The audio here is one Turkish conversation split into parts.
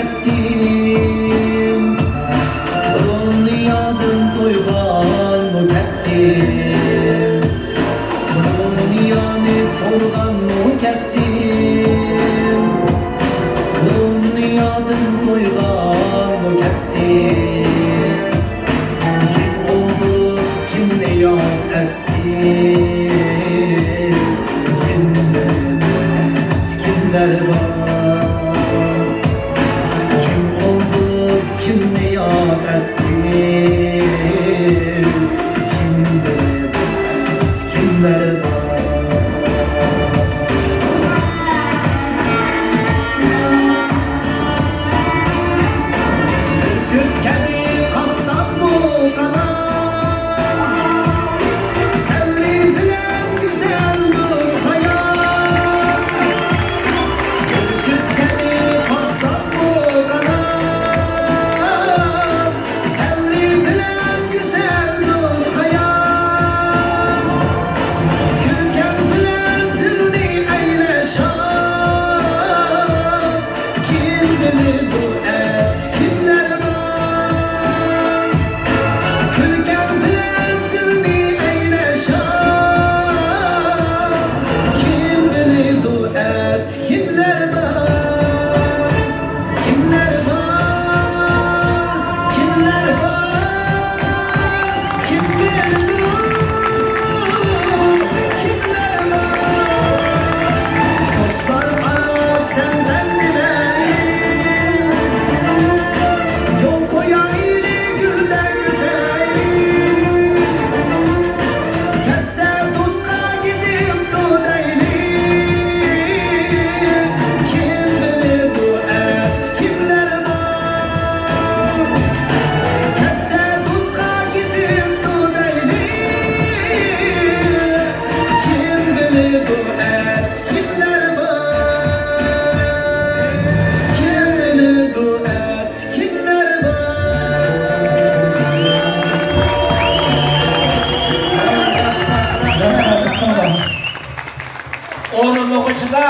ketdim Dünyadan toygan mı ketdim Dünyanı sorgan mı ketdim Dünyadan toygan mı ketdim Kim oldu kim ne yap etti Kimler var Kim oldu kim ne yap etti Kimler var Ürküt kedi kapsak mı kanat Selvi bilen güzeldir hayat Ürküt kedi kapsak mı kanat Selvi bilen güzeldir hayat Kürken bilen dilni eyleşat Kim bilir bu et kimler var Kürken bilen dilni eyleşat Kim bilir bu et kimler var Kimler var Kimler var Kim bilir kimler var Dostlar ara senden dilerim Yol koyayım güde güdeyim Ketse dostka gidip döneyim Kim bilir bu et kimler var Ketse dostka gidip döneyim Kim bilir bu et kimler var Kim bilir bu et kimler var O'rinliqchida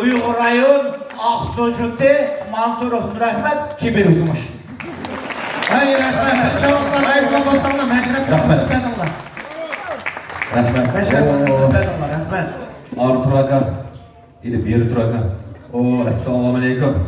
Uyg'ur rayon Aqsujuti Mansurov Nurahmat Kibiruzmuş. Hay rahmat, çavuklar ayıpla basanlar, meşrep Rahmat. yapmasın Rahmat. Meşrep yapmasın rahmat. Ağır turaka. İli bir turaka. O, assalomu alaykum.